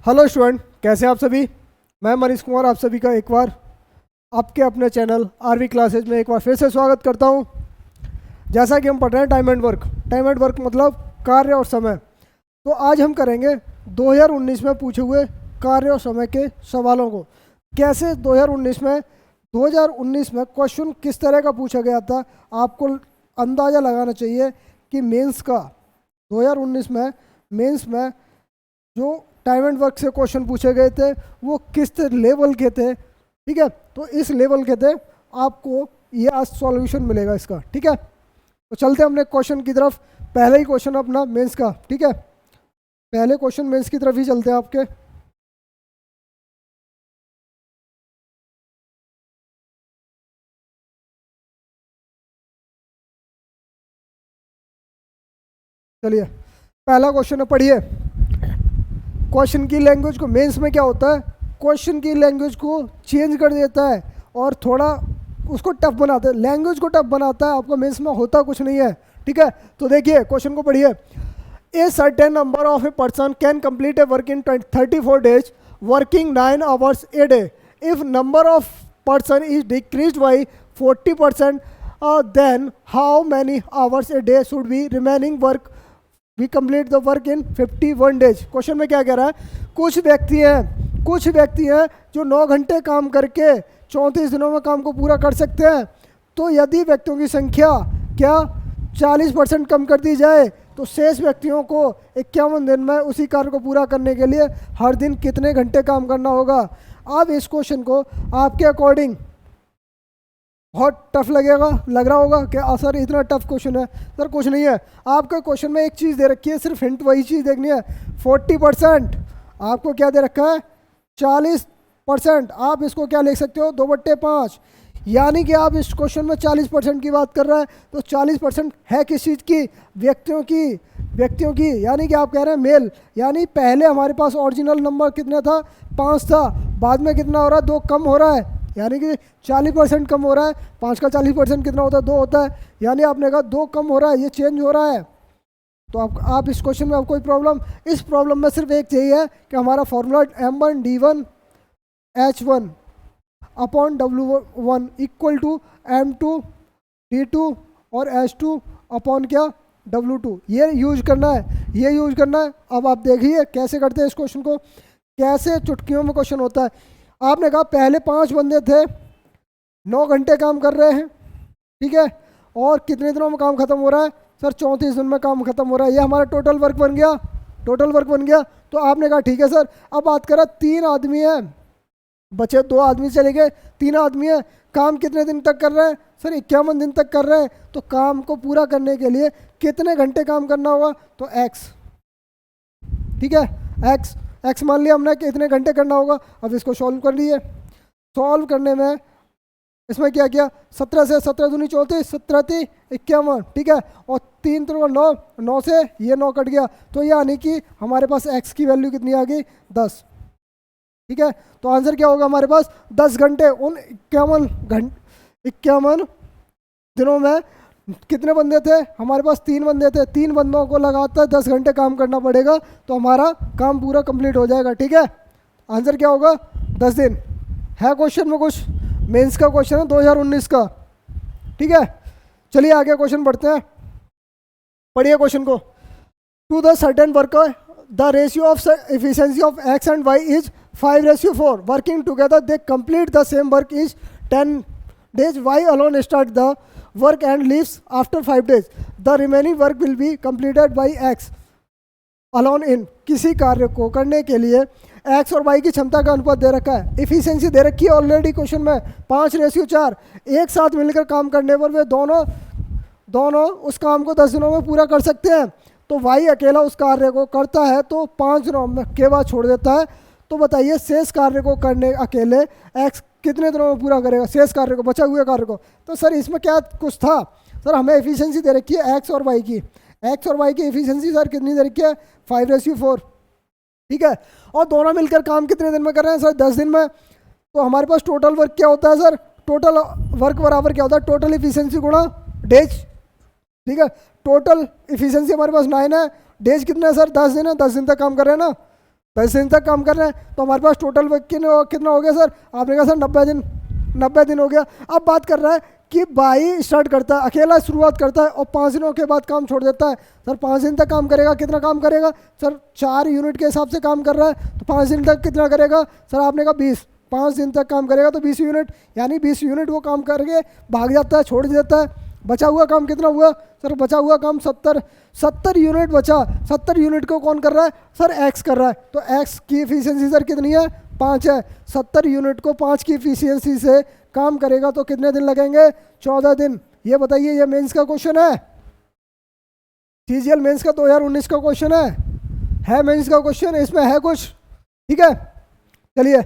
Hello student, कैसे हैं आप सभी। मैं मनीष कुमार आप सभी का एक बार आपके अपने चैनल आरवी क्लासेज में एक बार फिर से स्वागत करता हूं। जैसा कि हम पढ़ रहे हैं टाइम एंड वर्क मतलब कार्य और समय। तो आज हम करेंगे 2019 में पूछे हुए कार्य और समय के सवालों को। कैसे 2019 में क्वेश्चन किस तरह का पूछा गया था, आपको अंदाज़ा लगाना चाहिए कि मेंस का 2019 में मेंस में जो टाइम एंड वर्क से क्वेश्चन पूछे गए थे वो किस लेवल के थे। ठीक है, तो इस लेवल के थे, आपको ये आज सॉल्यूशन मिलेगा इसका। ठीक है, तो चलते हैं अपने क्वेश्चन की तरफ। पहले ही क्वेश्चन अपना मेंस का, ठीक है, पहले क्वेश्चन मेंस की तरफ ही चलते हैं आपके। चलिए पहला क्वेश्चन है, पढ़िए। क्वेश्चन की लैंग्वेज को, मेंस में क्या होता है, क्वेश्चन की लैंग्वेज को चेंज कर देता है और थोड़ा उसको टफ बनाता है, लैंग्वेज को टफ बनाता है। आपको मेंस में होता कुछ नहीं है। ठीक है, तो देखिए क्वेश्चन को पढ़िए। A certain number of a person can complete a work in 34 days working 9 hours a day. If number of person is decrease by 40%, then how many hours a day should be remaining work we complete the work in 51 days। Question में क्या कह रहा है, कुछ व्यक्ति हैं जो 9 घंटे काम करके 34 दिनों में काम को पूरा कर सकते हैं। तो यदि व्यक्तियों की संख्या क्या 40% कम कर दी जाए तो शेष व्यक्तियों को 51 दिन में उसी कार्य को पूरा करने के लिए हर दिन कितने घंटे काम करना होगा। अब इस क्वेश्चन को आपके अकॉर्डिंग बहुत टफ लग रहा होगा कि सर इतना टफ क्वेश्चन है। सर कुछ नहीं है, आपके क्वेश्चन में एक चीज़ दे रखी है, सिर्फ हिंट वही चीज़ देखनी है। 40% आपको क्या दे रखा है, 40%। आप इसको क्या लिख सकते हो, 2/5। यानी कि आप इस क्वेश्चन में 40% की बात कर रहे हैं, तो 40% है किस चीज़ की, व्यक्तियों की। यानी कि आप कह रहे हैं मेल। यानी पहले हमारे पास ओरिजिनल नंबर कितना था, 5 था, बाद में कितना हो रहा है, 2 कम हो रहा है, यानी कि 40% कम हो रहा है। 5 का 40% कितना होता है, 2 होता है। यानी आपने कहा 2 कम हो रहा है, ये चेंज हो रहा है। तो आप इस क्वेश्चन में, आप कोई प्रॉब्लम, इस प्रॉब्लम में सिर्फ एक चाहिए है कि हमारा formula M1D1H1 upon W1 equal to M2D2 और H2 अपॉन क्या, W2। ये यूज करना है। अब आप देखिए कैसे करते हैं इस क्वेश्चन को, कैसे चुटकियों में क्वेश्चन होता है। आपने कहा पहले 5 बंदे थे, 9 घंटे काम कर रहे हैं, ठीक है, और कितने दिनों में काम खत्म हो रहा है, सर 34 दिन में काम खत्म हो रहा है। ये हमारा टोटल वर्क बन गया। तो आपने कहा ठीक है सर। अब बात करा 3 आदमी हैं, बचे 2 आदमी चले गए, 3 आदमी हैं, काम कितने दिन तक कर रहे हैं, सर 51 दिन तक कर रहे हैं। तो काम को पूरा करने के लिए कितने घंटे काम करना होगा, तो x, ठीक है, x मान लिया हमने कि इतने घंटे करना होगा। अब इसको सॉल्व कर लिए। सॉल्व करने में इसमें क्या किया, 17 से 17 दूनी 34, 17 × 51, ठीक है, और 3 × 9, 9 से ये 9 कट गया। तो यानी कि हमारे पास x की वैल्यू कितनी आ गई, 10। ठीक है, तो आंसर क्या होगा हमारे पास, 10 घंटे। उन 51 दिनों में कितने बंदे थे, हमारे पास 3 बंदे थे। 3 बंदों को लगातार 10 घंटे काम करना पड़ेगा, तो हमारा काम पूरा कंप्लीट हो जाएगा। ठीक है, आंसर क्या होगा, 10 दिन। है क्वेश्चन में कुछ, मेंस का क्वेश्चन है 2019 का। ठीक है, चलिए आगे क्वेश्चन पढ़ते हैं। पढ़िए क्वेश्चन को। To the certain worker the ratio of efficiency of x and y is 5:4। Working together they complete the same work is 10 days। y alone start the work and leaves after 5 days। the remaining work will be completed by x alone in। किसी कार्य को करने के लिए x और y की क्षमता का अनुपात दे रखा है, एफिशिएंसी दे रखी है ऑलरेडी क्वेश्चन में 5:4। एक साथ मिलकर काम करने पर वे दोनों उस काम को 10 दिनों में पूरा कर सकते हैं। तो y अकेला उस कार्य को करता है तो 5 दिनों के बाद छोड़ देता है। तो बताइए शेष कार्य को करने अकेले x कितने दिनों में पूरा करेगा, शेष कार्य को, बचा हुए कार्य को। तो सर इसमें क्या कुछ था, सर हमें एफिशिएंसी दे रखी है x और y की। x और y की एफिशिएंसी सर कितनी दे रखी है, 5:4। ठीक है, और दोनों मिलकर काम कितने दिन में कर रहे हैं, सर 10 दिन में। तो हमारे पास टोटल वर्क क्या होता है सर, टोटल वर्क बराबर क्या होता है, टोटल एफिशिएंसी गुणा डेज। ठीक है, टोटल एफिशिएंसी हमारे पास 9 है, डेज कितने हैं सर, 10 दिन है, 10 दिन तक काम कर रहे हैं ना। 10 दिन तक काम कर रहे हैं, तो हमारे पास टोटल वर्क कितना हो गया सर? आपने कहा सर 90 दिन, 90 दिन हो गया। अब बात कर रहा है कि भाई स्टार्ट करता है, अकेला शुरुआत करता है और 5 दिनों के बाद काम छोड़ देता है। सर 5 दिन तक काम करेगा, कितना काम करेगा सर? 4 यूनिट के हिसाब से काम कर रहा है, तो 5 दिन तक कितना करेगा सर? आपने कहा 20, 5 दिन तक काम करेगा तो 20 यूनिट, यानी 20 यूनिट वो काम करके भाग जाता है, छोड़ देता है। बचा हुआ काम कितना हुआ सर? बचा हुआ काम 70 यूनिट बचा। 70 यूनिट को कौन कर रहा है सर? एक्स कर रहा है। तो एक्स की एफिशिएंसी सर कितनी है? 5 है। 70 यूनिट को 5 की एफिशिएंसी से काम करेगा तो कितने दिन लगेंगे? 14 दिन। ये बताइए, ये मेंस का क्वेश्चन है, सीजीएल मेंस का 2019 का क्वेश्चन है मेंस का क्वेश्चन, इसमें है कुछ? ठीक है, चलिए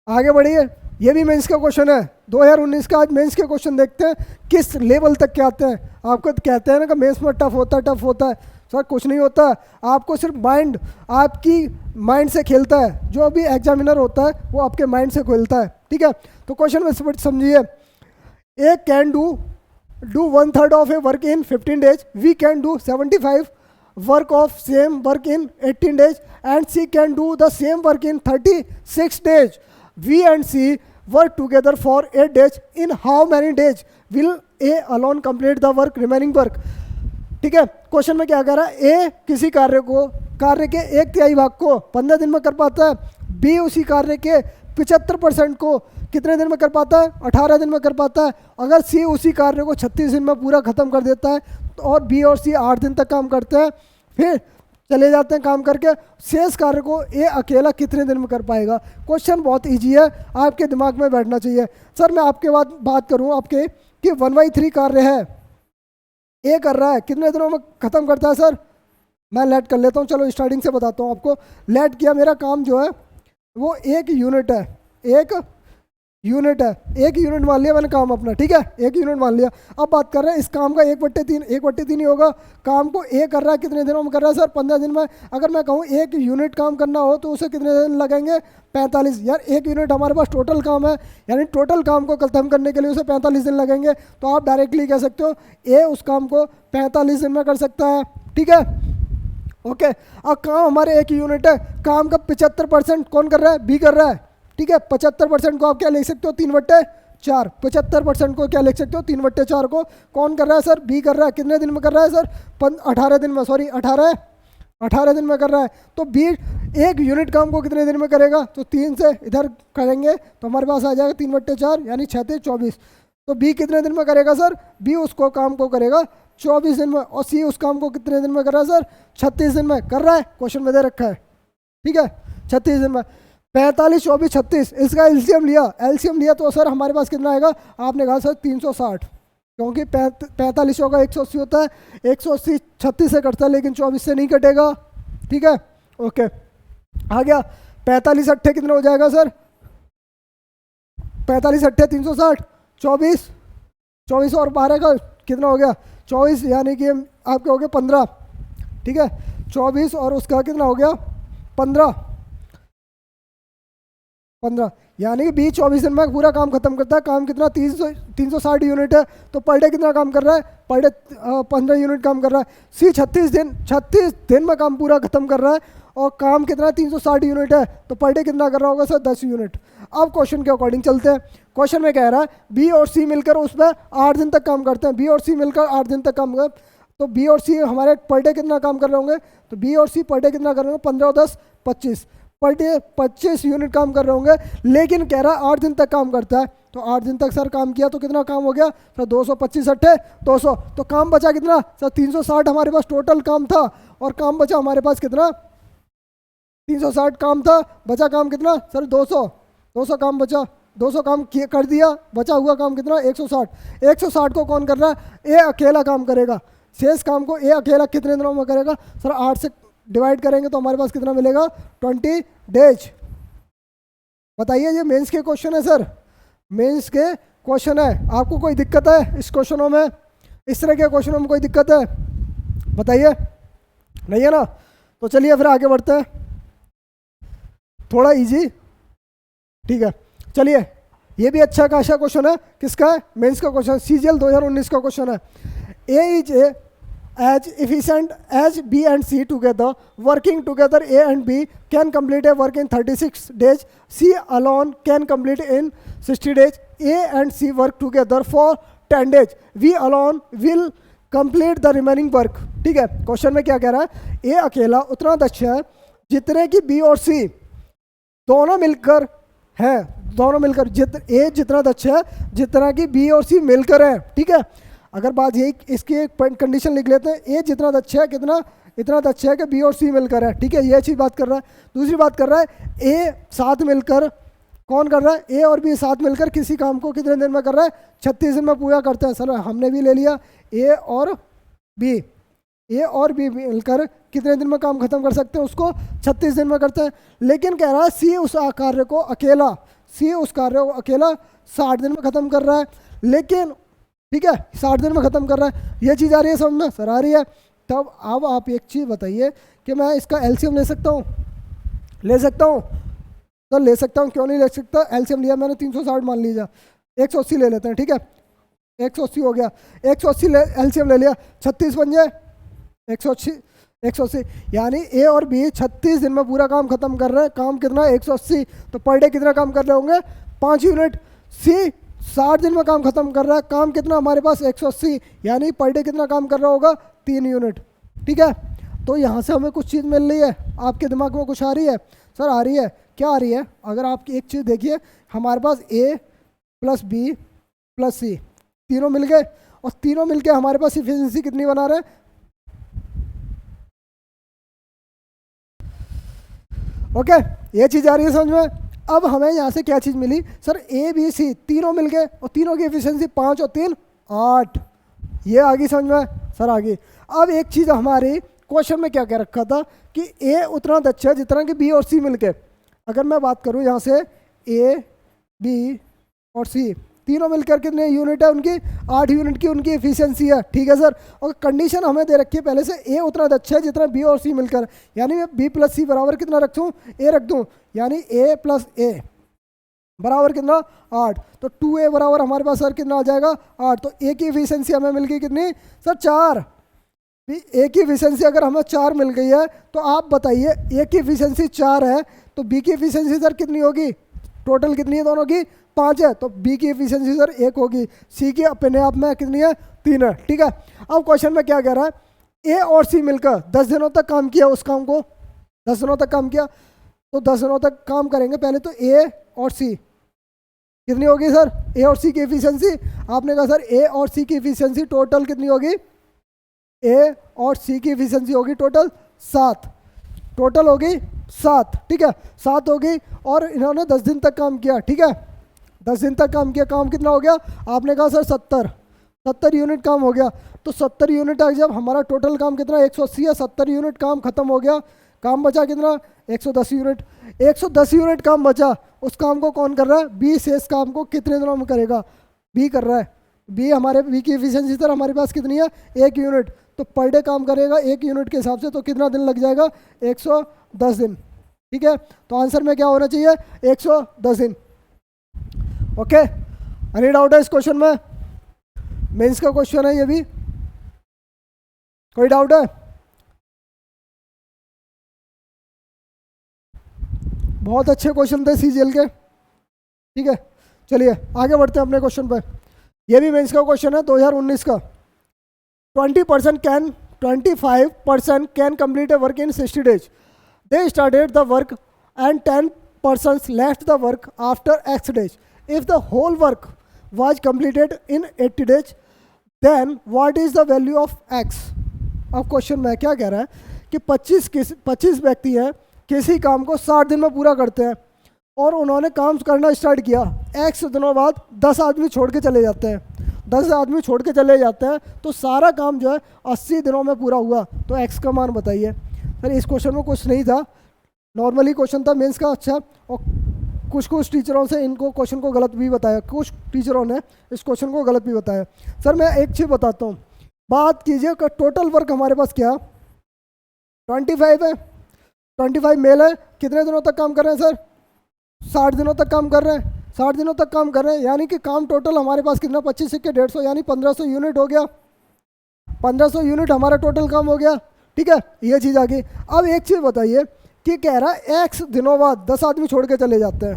आगे बढ़िए। ये भी मेंस का क्वेश्चन है 2019 का। आज मेंस के क्वेश्चन देखते हैं किस लेवल तक के आते हैं। आपको कहते हैं ना कि मेंस में टफ होता है। सर कुछ नहीं होता, आपको सिर्फ माइंड, आपकी माइंड से खेलता है। जो भी एग्जामिनर होता है वो आपके माइंड से खेलता है। ठीक है, तो क्वेश्चन में समझिए। A can do 1/3 of a work in 15 days, B can do 75 work of same work in 18 days, and C can do the same work in 36 days. We and C work together for 8 days. In how many days will A alone complete the work remaining work? ठीक है, question में क्या कह रहा है? ए किसी कार्य के 1/3 भाग को 15 दिन में कर पाता है। बी उसी कार्य के 75% को कितने दिन में कर पाता है? 18 दिन में कर पाता है। अगर सी उसी कार्य को 36 दिन में पूरा खत्म कर देता है, तो और बी और सी 8 दिन तक काम करते हैं, फिर चले जाते हैं काम करके, शेष कार्य को ए अकेला कितने दिन में कर पाएगा? क्वेश्चन बहुत इजी है, आपके दिमाग में बैठना चाहिए। सर मैं आपके बात करूं आपके कि 1/3 कार्य है, ए कर रहा है, कितने दिनों में ख़त्म करता है सर? मैं लेट कर लेता हूं, चलो स्टार्टिंग से बताता हूं आपको। लेट किया, मेरा काम जो है वो 1 यूनिट है, 1 यूनिट है, 1 यूनिट मान लिया मैंने काम अपना। ठीक है, 1 यूनिट मान लिया। अब बात कर रहे हैं इस काम का 1/3 ही होगा। काम को ए कर रहा है, कितने दिनों में कर रहा है सर? 15 दिन में। अगर मैं कहूँ 1 यूनिट काम करना हो तो उसे कितने दिन लगेंगे? 45। यार 1 यूनिट हमारे पास टोटल काम है, यानी टोटल काम को खत्म करने के लिए उसे 45 दिन लगेंगे। तो आप डायरेक्टली कह सकते हो ए उस काम को 45 दिन में कर सकता है। ठीक है, ओके। अब काम हमारे 1 यूनिट है, काम का 75% कौन कर रहा है? बी कर रहा है। ठीक है, 75% को आप क्या लिख सकते हो? 3/4। 75% को क्या लिख सकते हो? 3/4 को कौन कर रहा है सर? बी कर रहा है। कितने दिन में कर रहा है सर? 18 दिन में, सॉरी 18 दिन में कर रहा है। तो बी 1 यूनिट काम को कितने दिन में करेगा? तो 3 से इधर करेंगे तो हमारे पास आ जाएगा 3/4, यानी 6 × 24। तो बी कितने दिन में करेगा सर? बी उसको काम को करेगा 24 दिन में। और सी उस काम को कितने दिन में कर रहा है सर? 36 दिन में कर रहा है, क्वेश्चन में दे रखा है। ठीक है, 36 दिन में। 45, 24, 36, इसका एलसीएम लिया तो सर हमारे पास कितना आएगा? आपने कहा सर 360, क्योंकि 45 होगा 180 होता है, 180 36 से कटता है लेकिन 24 से नहीं कटेगा। ठीक है, ओके। आ गया 45 अट्ठे कितना हो जाएगा सर? 45 अट्ठे 360, 24 और 12 का कितना हो गया? 24, यानी कि आपके हो गए 15। ठीक है, 24 और उसका कितना हो गया? 15, यानी कि 24 दिन में पूरा काम खत्म करता है। काम कितना? 360 यूनिट है, तो पर डे कितना काम कर रहा है? पर डे 15 यूनिट काम कर रहा है। सी 36 दिन में काम पूरा खत्म कर रहा है, और काम कितना? 360 यूनिट है, तो पर डे कितना कर रहा होगा सर? 10 यूनिट। अब क्वेश्चन के अकॉर्डिंग चलते हैं। क्वेश्चन में कह रहा है बी और सी मिलकर उसमें 8 दिन तक काम करते हैं। बी और सी मिलकर 8 दिन तक काम कर, तो बी और सी हमारे पर डे कितना काम कर रहे होंगे? तो बी और सी पर डे कितना कर रहे होंगे? 15 और 10 25, पर डे 25 यूनिट काम कर रहे होंगे। लेकिन कह रहा है 8 दिन तक काम करता है, तो 8 दिन तक सर काम किया तो कितना काम हो गया सर? 225 अट्ठे 200, तो काम बचा कितना सर? 360 हमारे पास टोटल काम था, और काम बचा हमारे पास कितना? 360 काम था, बचा काम कितना सर? 200 काम बचा, 200 काम कर दिया, बचा हुआ काम कितना? 160 को कौन कर रहा है? ए अकेला काम करेगा। शेष काम को ए अकेला कितने दिनों में करेगा सर? 8 से डिवाइड करेंगे तो हमारे पास कितना मिलेगा? 20 डेज। बताइए, ये मेंस के क्वेश्चन है सर, मेंस के क्वेश्चन है। आपको कोई दिक्कत है इस क्वेश्चनों में? इस तरह के क्वेश्चनों में कोई दिक्कत है? बताइए, नहीं है ना? तो चलिए फिर आगे बढ़ते हैं, थोड़ा इजी। ठीक है, चलिए, ये भी अच्छा खासा क्वेश्चन है। किसका है? मेंस का क्वेश्चन, सीजीएल 2019 का क्वेश्चन है। A is a as efficient as B and C together, working together A and B can complete a work in 36 days. C alone can complete in 60 days. A and C work together for 10 days. We alone will complete the remaining work. ठीक है, question में क्या कह रहा है, ए अकेला उतना दक्ष है जितने की बी और सी दोनों मिलकर है, दोनों मिलकर ए जितना दक्ष है जितना की बी और सी मिलकर है। ठीक है, अगर बात यही, इसकी एक कंडीशन लिख लेते हैं, ए जितना दक्ष है कितना, इतना दक्ष है कि बी और सी मिलकर है। ठीक है, ये अच्छी बात कर रहा है। दूसरी बात कर रहा है, ए साथ मिलकर, कौन कर रहा है, ए और बी साथ मिलकर किसी काम को कितने दिन में कर रहा है, 36 दिन में पूरा करते हैं। सर हमने भी ले लिया ए और बी, ए और बी मिलकर कितने दिन में काम खत्म कर सकते हैं, उसको 36 दिन में करते हैं। लेकिन कह रहा है सी उस कार्य को अकेला, सी उस कार्य को अकेला 60 दिन में खत्म कर रहा है। लेकिन ठीक है, 60 दिन में खत्म कर रहा है। ये चीज़ आ रही है समझ में, सर आ रही है। तब अब आप एक चीज़ बताइए कि मैं इसका एलसीएम ले सकता हूँ, ले सकता हूँ, तो ले सकता हूँ, क्यों नहीं ले सकता। एलसीएम लिया मैंने 360 मान लीजिए, 180 ले लेते हैं। ठीक है, 180 हो गया, 180 एलसीएम ले लिया, 36 बन जाए 180, 180 यानी ए और बी 36 दिन में पूरा काम खत्म कर रहे हैं। काम कितना, 180, तो पर डे कितना काम कर रहे होंगे, 5 यूनिट। सी 60 दिन में काम खत्म कर रहा है, काम कितना हमारे पास 180, यानी पर डे कितना काम कर रहा होगा, 3 यूनिट। ठीक है, तो यहाँ से हमें कुछ चीज़ मिल रही है। आपके दिमाग में कुछ आ रही है, सर आ रही है, क्या आ रही है। अगर आपकी एक चीज़ देखिए, हमारे पास ए प्लस बी प्लस सी तीनों मिल गए, और तीनों मिलके हमारे पास इफिशिएंसी कितनी बना रहे हैं, ओके। ये चीज़ आ रही है समझ में। अब हमें यहाँ से क्या चीज़ मिली, सर ए बी सी तीनों मिल गए और तीनों की एफिशिएंसी 5 और 3 8। ये आ गई समझ में, सर आ गई। अब एक चीज़ हमारी क्वेश्चन में क्या कह रखा था कि ए उतना दक्ष है जितना कि बी और सी मिलके। अगर मैं बात करूँ यहाँ से, ए बी और सी तीनों मिलकर कितने यूनिट है उनकी, 8 यूनिट की उनकी एफिशिएंसी है। ठीक है सर, और कंडीशन हमें दे रखी है पहले से, ए उतना दक्ष है जितना बी और सी मिलकर, यानी मैं बी प्लस सी बराबर कितना रख दूँ, ए रख दूँ, यानी ए प्लस ए बराबर कितना 8। तो 2a बराबर हमारे पास सर कितना आ जाएगा 8। तो ए की एफिशिएंसी हमें मिल गई कितनी, सर 4। ए की एफिशिएंसी अगर हमें 4 मिल गई है, तो आप बताइए ए की एफिशिएंसी 4 है तो बी की एफिशिएंसी सर कितनी होगी, टोटल कितनी है दोनों की, 5 है, तो बी की एफिशिएंसी सर 1 होगी। सी की अपने आप में कितनी है, 3 है। ठीक है, अब क्वेश्चन में क्या कह रहा है, ए और सी मिलकर 10 दिनों तक काम किया, उस काम को 10 दिनों तक काम किया, तो 10 दिनों तक काम करेंगे। पहले तो ए और सी कितनी होगी सर, ए और सी की एफिशिएंसी, आपने कहा सर ए और सी की एफिशिएंसी टोटल कितनी होगी, ए और सी की एफिशिएंसी होगी टोटल 7, टोटल होगी 7। ठीक है, 7 होगी, और इन्होंने 10 दिन तक काम किया। ठीक है, 10 दिन तक काम किया, काम कितना हो गया, आपने कहा सर 70 यूनिट काम हो गया। तो 70 यूनिट आ, जब हमारा टोटल काम कितना 180 है, 70 यूनिट काम खत्म हो गया, काम बचा कितना 110 यूनिट। 110 यूनिट काम बचा, उस काम को कौन कर रहा है, बी शेष काम को कितने दिनों में करेगा, बी कर रहा है। बी हमारे, बी की एफिशिएंसी सर हमारे पास कितनी है, 1 यूनिट, तो पर डे काम करेगा 1 यूनिट के हिसाब से, तो कितना दिन लग जाएगा, 110 दिन। ठीक है, तो आंसर में क्या होना चाहिए, 110 दिन। ओके, एनी डाउट है इस क्वेश्चन में, मेंस का क्वेश्चन है ये भी, कोई डाउट है, बहुत अच्छे क्वेश्चन थे सीजीएल के। ठीक है, चलिए आगे बढ़ते हैं अपने क्वेश्चन पर। ये भी मेंस का क्वेश्चन है 2019 का। 25% can complete a work in 60 days. They started the work and 10% left the work after X days. If the whole work was completed in 80 days, then what is the value of X? अब question में क्या कह रहा है कि 25 व्यक्ति हैं, किसी काम को 60 दिन में पूरा करते हैं, और उन्होंने काम करना स्टार्ट किया, X दिनों बाद 10 आदमी छोड़ के चले जाते हैं, 10 आदमी छोड़ के चले जाते हैं, तो सारा काम जो है 80 दिनों में पूरा हुआ। तो X का मान बताइए। सर इस क्वेश्चन में कुछ नहीं था, नॉर्मली क्वेश्चन था मेंस का। अच्छा, और कुछ टीचरों से इनको क्वेश्चन को गलत भी बताया, कुछ टीचरों ने इस क्वेश्चन को गलत भी बताया। सर मैं एक चीज़ बताता हूँ, बात कीजिए कि टोटल वर्क हमारे पास क्या 25 है, 25 मेल है, कितने दिनों तक काम कर रहे हैं सर, 60 दिनों तक काम कर रहे हैं, 60 दिनों तक काम कर रहे हैं, यानी कि काम टोटल हमारे पास कितना 25 के 150, यानी 1500 यूनिट हो गया। 1500 यूनिट हमारा टोटल काम हो गया, ठीक है, ये चीज़ आ गई। अब एक चीज़ बताइए कि कह रहा है एक्स दिनों बाद 10 आदमी छोड़ के चले जाते हैं,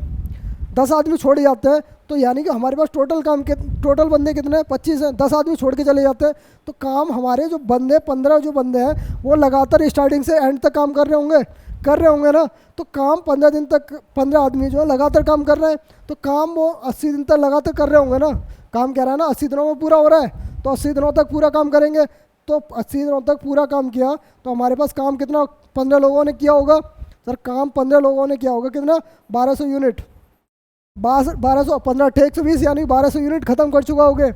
10 आदमी छोड़ जाते हैं, तो यानी कि हमारे पास टोटल बंदे कितने हैं, 25 हैं, 10 आदमी छोड़ के चले जाते हैं, तो काम हमारे जो बंदे 15 जो बंदे हैं वो लगातार स्टार्टिंग से एंड तक काम कर रहे होंगे ना। तो काम 15 दिन तक 15 आदमी जो है लगातार काम कर रहे हैं, तो काम वो 80 दिन तक लगातार कर रहे होंगे ना। काम कह रहा है ना 80 दिनों में पूरा हो रहा है, तो 80 दिनों तक पूरा काम करेंगे। तो 80 दिनों तक पूरा काम किया तो हमारे पास काम कितना 15 लोगों ने किया होगा, सर काम 15 लोगों ने किया होगा, कितना 1200 यूनिट, 1200 15 120 यानी 1200 यूनिट ख़त्म कर चुका होगे।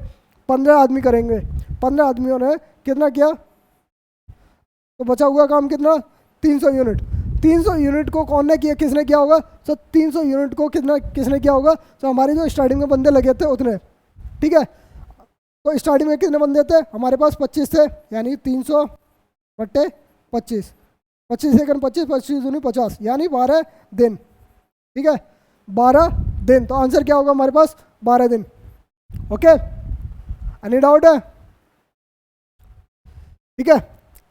15 आदमी करेंगे, 15 आदमियों ने कितना किया, तो बचा हुआ काम कितना 300 यूनिट। 300 यूनिट को कौन ने किया, किसने किया होगा सर, 300 यूनिट को किसने किया होगा, तो हमारे जो स्टार्टिंग में बंदे लगे थे उतने, ठीक है। तो स्टार्टिंग में कितने बंदे थे, हमारे पास 25 थे, यानी 300 बट्टे 25, 25 सेकंड 25, 25 दूनी 50, यानी 12 दिन, ठीक है, 12 दिन। तो आंसर क्या होगा हमारे पास 12 दिन। ओके, एनी डाउट है, ठीक है।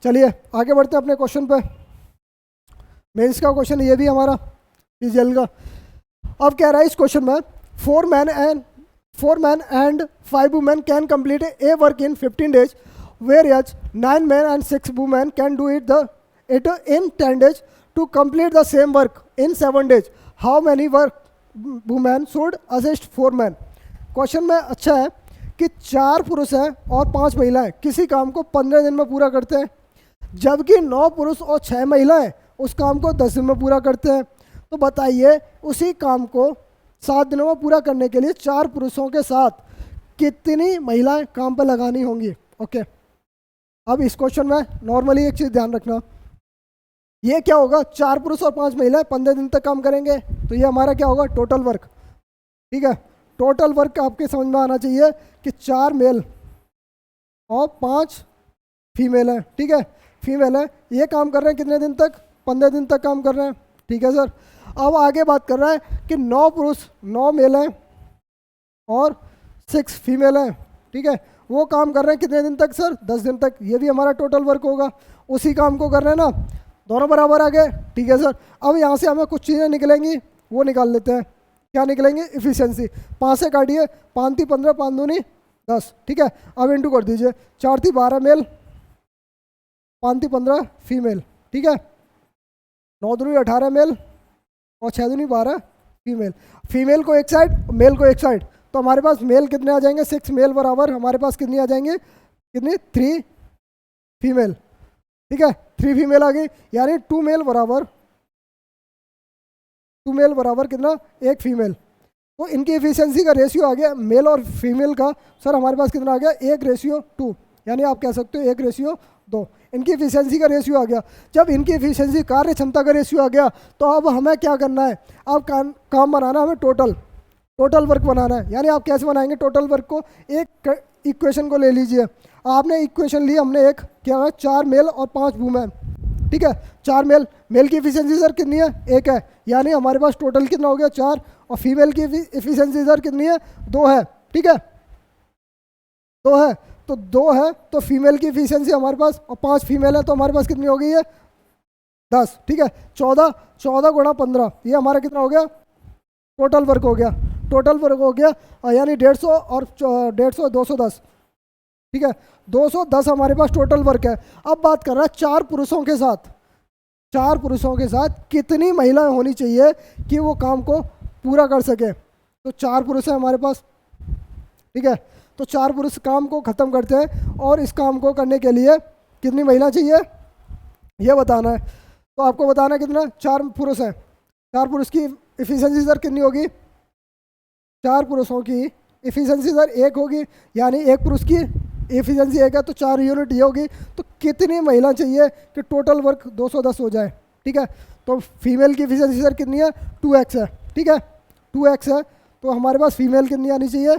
चलिए आगे बढ़ते हैं अपने क्वेश्चन पे। मेंस का क्वेश्चन ये भी हमारा पीजीएल का। अब कह रहा है इस क्वेश्चन में 4 men and 5 women can complete a work in 15 days, whereas 9 men and 6 women can do it in 10 days. To complete the same work in 7 days, how many women should assist 4 men? Question में अच्छा है कि 4 पुरुष हैं और 5 महिलाएं किसी काम को 15 दिन में पूरा करते हैं, जबकि 9 पुरुष और 6 महिलाएं उस काम को 10 दिन में पूरा करते हैं। तो बताइए उसी काम को 7 दिनों में पूरा करने के लिए 4 पुरुषों के साथ कितनी महिलाएं काम पर लगानी होंगी। ओके, अब इस क्वेश्चन में नॉर्मली एक चीज़ ध्यान रखना, ये क्या होगा, 4 पुरुष और 5 महिलाएं 15 दिन तक काम करेंगे, तो ये हमारा क्या होगा टोटल वर्क, ठीक है। टोटल वर्क आपके समझ में आना चाहिए कि 4 मेल और 5 फीमेल हैं, ठीक है, फीमेल है, ये काम कर रहे हैं कितने दिन तक, 15 दिन तक काम कर रहे हैं, ठीक है सर। अब आगे बात कर रहा है कि 9 पुरुष 9 मेल हैं और 6 फीमेल हैं, ठीक है, वो काम कर रहे हैं कितने दिन तक सर, 10 दिन तक, ये भी हमारा टोटल वर्क होगा। उसी काम को कर रहे हैं ना, दोनों बराबर आ गए, ठीक है सर। अब यहाँ से हमें कुछ चीज़ें निकलेंगी, वो निकाल लेते हैं। क्या निकलेंगे, इफिशियंसी, 5 से काटिए, 5 × 15, 5 दूनी 10, ठीक है। अब इंटू कर दीजिए, 4 × 12 मेल, 5 × 15 फीमेल, ठीक है, 9 दूनी 18 मेल और 6 दूनी 12 फीमेल। फीमेल को एक साइड, मेल को एक साइड, तो हमारे पास मेल कितने आ जाएंगे, 6 मेल बराबर हमारे पास कितनी आ जाएंगे, कितनी 3 फीमेल, ठीक है, 3 फीमेल आ गई, यानी 2 मेल बराबर कितना, 1 फीमेल। तो इनकी एफिशिएंसी का रेशियो आ गया मेल और फीमेल का सर हमारे पास कितना आ गया, 1:2, यानी आप कह सकते हो 1:2। इनकी एफिशिएंसी का रेशियो आ गया। जब इनकी एफिशिएंसी कार्य क्षमता का रेशियो आ गया तो अब हमें क्या करना है, अब काम बनाना, हमें टोटल वर्क बनाना है। यानी आप कैसे बनाएंगे टोटल वर्क को, एक इक्वेशन को ले लीजिए, आपने इक्वेशन ली, हमने एक क्या है 4 मेल और 5 वुमेन, ठीक है, 4 मेल की एफिशिएंसी सर कितनी है, 1 है, यानी हमारे पास टोटल कितना हो गया 4, और फीमेल की एफिशिएंसी सर कितनी है, 2 है, ठीक है, 2 है, तो 2 है, तो फीमेल की एफिशिएंसी हमारे पास, और 5 फीमेल है तो हमारे पास कितनी हो गई है 10, ठीक है, 14 × 15, ये हमारा कितना हो गया, टोटल वर्क हो गया, यानी 150 और 150 210, ठीक है, 210 हमारे पास टोटल वर्क है। अब बात कर रहा है 4 पुरुषों के साथ कितनी महिलाएं होनी चाहिए कि वो काम को पूरा कर सके। तो 4 पुरुष है हमारे पास, ठीक है, तो 4 पुरुष काम को ख़त्म करते हैं, और इस काम को करने के लिए कितनी महिला चाहिए ये बताना है। तो आपको बताना है कितना, 4 पुरुष हैं, 4 पुरुष की एफिशिएंसी सर कितनी होगी, 4 पुरुषों की एफिशिएंसी सर 1 होगी, यानी 1 पुरुष की एफिशिएंसी 1 है, तो 4 यूनिट ये होगी। तो कितनी महिला चाहिए कि टोटल वर्क 210 हो जाए, ठीक है। तो फीमेल की एफिशिएंसी सर कितनी है, 2x है, ठीक है, 2x है, तो हमारे पास फीमेल कितनी आनी चाहिए,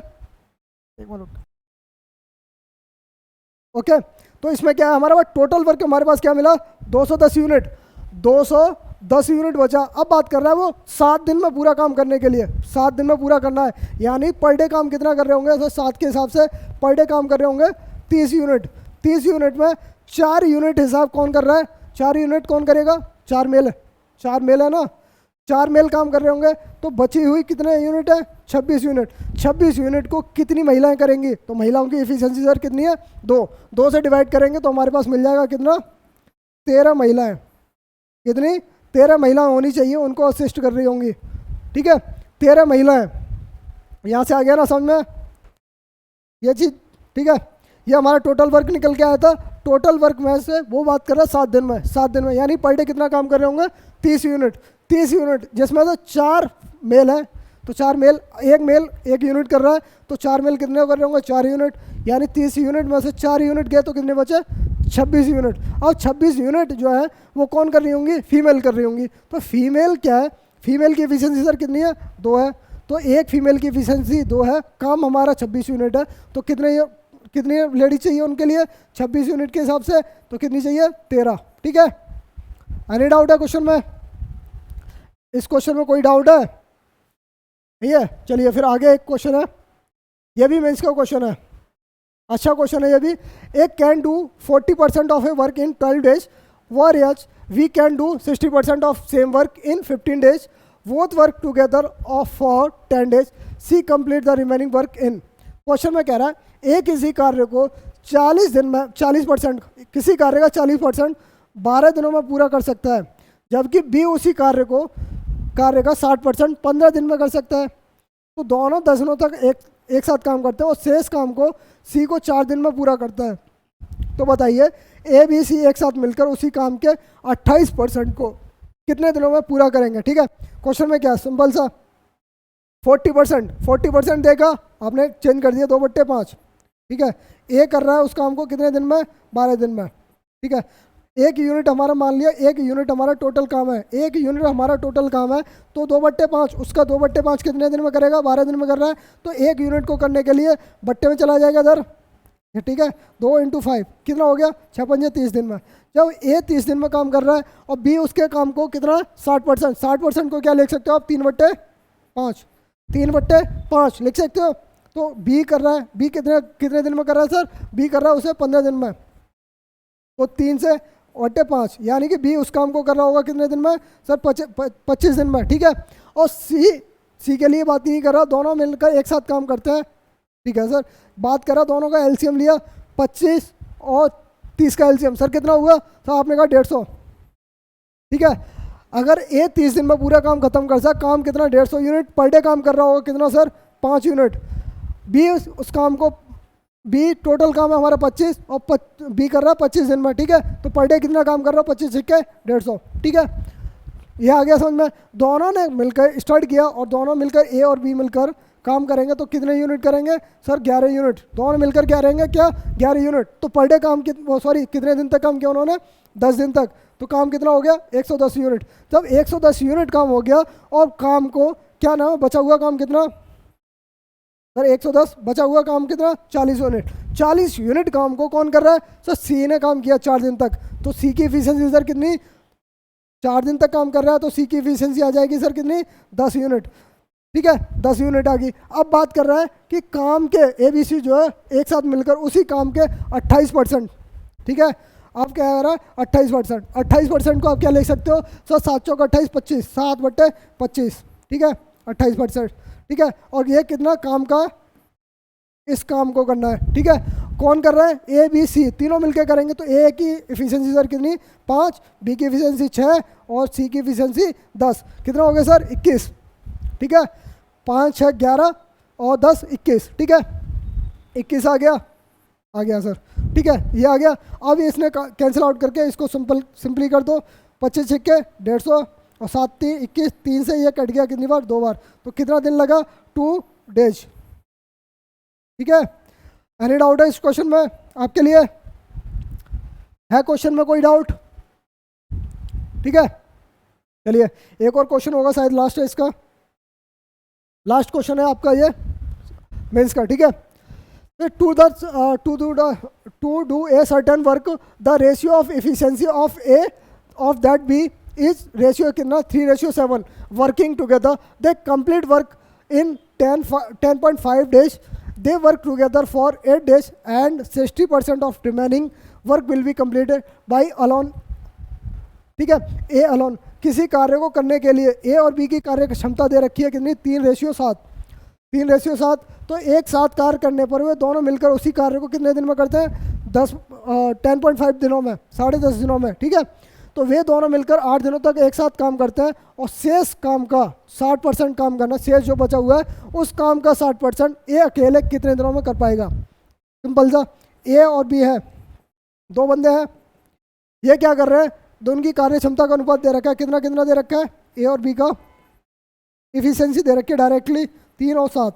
एक मिनट, ओके। तो इसमें क्या है, हमारे पास टोटल वर्क हमारे पास क्या मिला, 210 यूनिट, 210 यूनिट बचा। अब बात कर रहा है वो 7 दिन में पूरा काम करने के लिए, 7 दिन में पूरा करना है, यानी पर डे काम कितना कर रहे होंगे, तो 7 के हिसाब से पर डे काम कर रहे होंगे 30 यूनिट। 30 यूनिट में 4 यूनिट हिसाब कौन कर रहा है? 4 यूनिट कौन करेगा? 4 मेल है, 4 मेल है ना, 4 मेल काम कर रहे होंगे, तो बची हुई कितने यूनिट है? 26 यूनिट। 26 यूनिट को कितनी महिलाएं करेंगी? तो महिलाओं की एफिशिएंसी सर कितनी है? 2 से डिवाइड करेंगे तो हमारे पास मिल जाएगा कितना? 13 महिलाएं। कितनी? 13 महिलाएं होनी चाहिए, उनको असिस्ट कर रही होंगी, ठीक है, 13 महिलाएं। यहाँ से आ गया ना समझ में ये चीज़, ठीक है। ये हमारा टोटल वर्क निकल के आया था। टोटल वर्क में से वो बात कर रहा है 7 दिन में, 7 दिन में, यानी पर डे कितना काम कर रहे होंगे? 30 यूनिट। 30 यूनिट जिसमें से 4 मेल है, तो 4 मेल, एक मेल 1 यूनिट कर रहा है, तो 4 मेल कितने कर रहे होंगे? 4 यूनिट, यानी 30 यूनिट में से 4 यूनिट गए तो कितने बचे? 26 यूनिट। और 26 यूनिट जो है वो कौन कर रही होंगी? फीमेल कर रही होंगी। तो फीमेल क्या है? फीमेल की एफिशिएंसी सर कितनी है? 2 है। तो एक फीमेल की एफिशिएंसी 2 है, काम हमारा 26 यूनिट है, तो कितनी लेडीज चाहिए उनके लिए? 26 यूनिट के हिसाब से तो कितनी चाहिए? 13, ठीक है। एनी डाउट है क्वेश्चन में? इस क्वेश्चन में कोई डाउट है? नहीं है? चलिए फिर आगे एक क्वेश्चन है, ये भी मेंस का क्वेश्चन है, अच्छा क्वेश्चन है ये भी। एक can do 40% of a work in 12 days, whereas we can do 60% of same work in 15 days. Both work together for 10 days. She complete the remaining work in. Question में कह रहा है एक किसी कार्य को 40 दिन में 40%, किसी कार्य का 40% 12 दिनों में पूरा कर सकता है, जबकि बी उसी कार्य का 60% 15 दिन में कर सकता है। तो दोनों 10 दिनों तक एक साथ काम करते हैं और शेष काम को सी को 4 दिन में पूरा करता है। तो बताइए ए बी सी एक साथ मिलकर उसी काम के 28% को कितने दिनों में पूरा करेंगे, ठीक है। क्वेश्चन में क्या सिंपल सा 40% देगा, आपने चेंज कर दिया 2/5, ठीक है। ए कर रहा है उस काम को कितने दिन में? 12 दिन में, ठीक है। एक यूनिट हमारा मान लिया, एक यूनिट हमारा टोटल काम है, एक यूनिट हमारा टोटल काम है, तो 2/5, उसका 2/5 कितने दिन में करेगा? 12 दिन में कर रहा है, तो एक यूनिट को करने के लिए बट्टे में चला जाएगा इधर, ठीक है। 2 × 5 कितना हो गया? 6×5 30 दिन में। जब ए 30 दिन में काम कर रहा है और बी उसके काम को कितना? 60%। 60% को क्या लिख सकते हो आप? 3/5, 3/5 लिख सकते हो। तो बी कर रहा है, बी कितने दिन में कर रहा है सर? बी कर रहा है उसे 15 दिन में, तो 3 से 5, यानी कि बी उस काम को कर रहा होगा कितने दिन में सर? 25 दिन में, ठीक है। और सी के लिए बात नहीं कर रहा, दोनों मिलकर एक साथ काम करते हैं, ठीक है सर। बात करा दोनों का एलसीएम लिया, 25 और 30 का एलसीएम सर कितना हुआ? सर आपने कहा 150, ठीक है। अगर ए 30 दिन में पूरा काम खत्म कर सकता, काम कितना? 150 यूनिट पर डे काम कर रहा होगा, कितना सर? 5 यूनिट। बी उस काम को, बी टोटल काम है हमारा 25 और बी कर रहा है 25 दिन में, ठीक है। तो पर डे कितना काम कर रहा है? 25 सिक्के 150, ठीक है। ये आ गया समझ में? दोनों ने मिलकर स्टार्ट किया और दोनों मिलकर ए और बी मिलकर काम करेंगे तो कितने यूनिट करेंगे सर? 11 यूनिट। दोनों मिलकर क्या रहेंगे? क्या? 11 यूनिट। तो पर डे काम कितने दिन तक काम किया उन्होंने? 10 दिन तक। तो काम कितना हो गया? 110 यूनिट। जब 110 यूनिट काम हो गया और काम को क्या नाम, बचा हुआ काम कितना सर? 110, बचा हुआ काम कितना? 40 यूनिट। 40 यूनिट काम को कौन कर रहा है सर? सी ने काम किया 4 दिन तक। तो सी की एफिशिएंसी सर कितनी? 4 दिन तक काम कर रहा है तो सी की एफिशिएंसी आ जाएगी सर कितनी? 10 यूनिट, ठीक है। 10 यूनिट आ गई। अब बात कर रहा है कि काम के एबीसी जो है एक साथ मिलकर उसी काम के 28%, ठीक है। आप क्या कह रहा है? 28%। 28% को आप क्या लिख सकते हो सर? 7 चौक 28, 25, 7/25, ठीक है, 28%, ठीक है। और ये कितना काम का? इस काम को करना है, ठीक है। कौन कर रहा है? ए बी सी तीनों मिलकर करेंगे। तो ए की एफिशिएंसी सर कितनी? 5, बी की एफिशिएंसी 6 और सी की एफिशिएंसी 10। कितना हो गया सर? 21, ठीक है। 5, 6, 11 और 10, 21, ठीक है। 21 आ गया सर, ठीक है। ये आ गया। अब इसने कैंसिल आउट करके इसको सिंपली कर दो। 25 सिक्के 150 और 7 3 21, 3 से ये कट गया कितनी बार? 2 बार। तो कितना दिन लगा? 2 डेज, ठीक है। एनी डाउट है इस क्वेश्चन में आपके लिए? है क्वेश्चन में कोई डाउट? ठीक है, चलिए एक और क्वेश्चन होगा शायद, लास्ट है इसका, लास्ट क्वेश्चन है आपका ये मेंस का, ठीक है। To do a certain work the ratio of efficiency of A of that B is ratio कितना? 3:7 working together they complete work in 10.5 days they work together for 8 days and 60% of remaining work will be completed by alone. ठीक है, A alone, किसी कार्य को करने के लिए ए और बी की कार्य क्षमता दे रखी है कितनी, 3:7। 3:7, तो एक साथ कार्य करने पर वे दोनों मिलकर उसी कार्य को कितने दिन में करते हैं, 10.5 दिनों में, 10.5 दिनों में। ठीक है, तो वे दोनों मिलकर 8 दिनों तक एक साथ काम करते हैं और शेष काम का 60% काम करना, शेष जो बचा हुआ है उस काम का 60% ए अकेले कितने दिनों में कर पाएगा। सिंपल सा, ए और बी है, दो बंदे हैं, ये क्या कर रहे हैं, दोनों की कार्य क्षमता का अनुपात दे रखा है, कितना कितना दे रखा है, ए और बी का इफिशियंसी दे रखी है डायरेक्टली 3 और 7।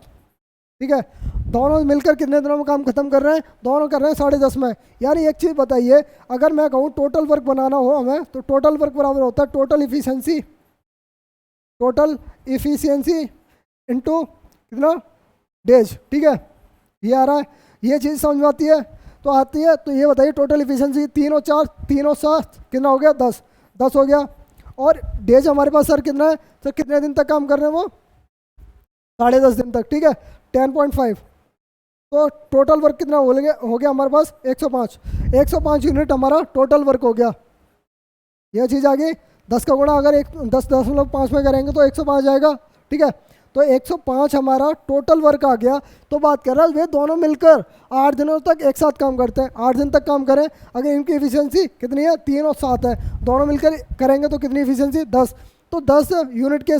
ठीक है, दोनों मिलकर कितने दिनों में काम खत्म कर रहे हैं, दोनों कर रहे हैं 10.5 में। यानी एक चीज़ बताइए, अगर मैं कहूँ टोटल वर्क बनाना हो हमें, तो टोटल वर्क बराबर होता है टोटल इफिशियंसी इंटू कितना, डेज। ठीक है, ये आ रहा है, ये चीज़ समझ में आती है, तो आती है। तो ये बताइए टोटल इफिशियंसी 3 और 4, 3 और 7 कितना हो गया, 10 हो गया। और डेज हमारे पास सर कितना है, सर कितने दिन तक काम कर रहे हैं वो, 10.5 दिन तक। ठीक है, 10.5, तो टोटल वर्क कितना हो गया हमारे पास 105 यूनिट हमारा टोटल वर्क हो गया। यह चीज़ आ गई, 10 का गुणा अगर 10.5 में करेंगे तो 105 आएगा। ठीक है, तो 105 हमारा टोटल वर्क आ गया। तो बात कर रहा है वे दोनों मिलकर 8 दिनों तक एक साथ काम करते हैं, 8 दिन तक काम करें, अगर इनकी एफिशिएंसी कितनी है, 3 और 7 है, दोनों मिलकर करेंगे तो कितनी एफिशिएंसी, 10। तो 10 यूनिट के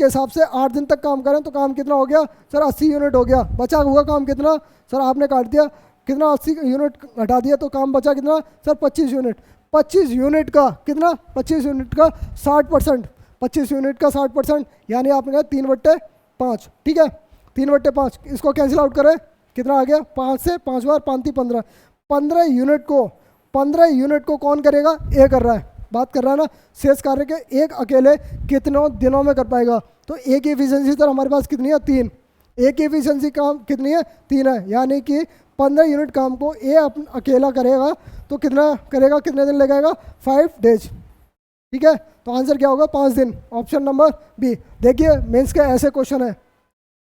हिसाब से 8 दिन तक काम करें तो काम कितना हो गया सर, 80 यूनिट हो गया। बचा हुआ काम कितना सर, आपने काट दिया कितना, 80 यूनिट हटा दिया तो काम बचा कितना सर, 25 यूनिट। 25 यूनिट का कितना, 25 यूनिट का 60%, 25 यूनिट का 60%, यानी आपने कहा 3/5। ठीक है, 3/5, इसको कैंसिल आउट करें, कितना आ गया, 5 से 5 बार 5 15, 15 यूनिट को कौन करेगा, ए कर रहा है, बात कर रहा है ना। शेष कार्य के एक अकेले कितनों दिनों में कर पाएगा, तो ए की एफिशिएंसी सर हमारे पास कितनी है, 3। ए की एफिशिएंसी काम कितनी है, 3 है, यानी कि 15 यूनिट काम को ए अकेला करेगा तो कितना करेगा, कितने दिन लगाएगा, 5 डेज। ठीक है, तो आंसर क्या होगा, 5 दिन, ऑप्शन नंबर बी। देखिए मेंस के ऐसे क्वेश्चन है,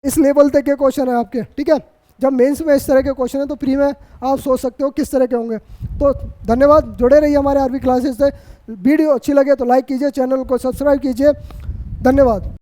इस लेवल तक के क्वेश्चन है आपके। ठीक है, जब मेंस में इस तरह के क्वेश्चन है तो प्री में आप सोच सकते हो किस तरह के होंगे। तो धन्यवाद, जुड़े रहिए हमारे आरबी क्लासेस से। वीडियो अच्छी लगे तो लाइक कीजिए, चैनल को सब्सक्राइब कीजिए। धन्यवाद।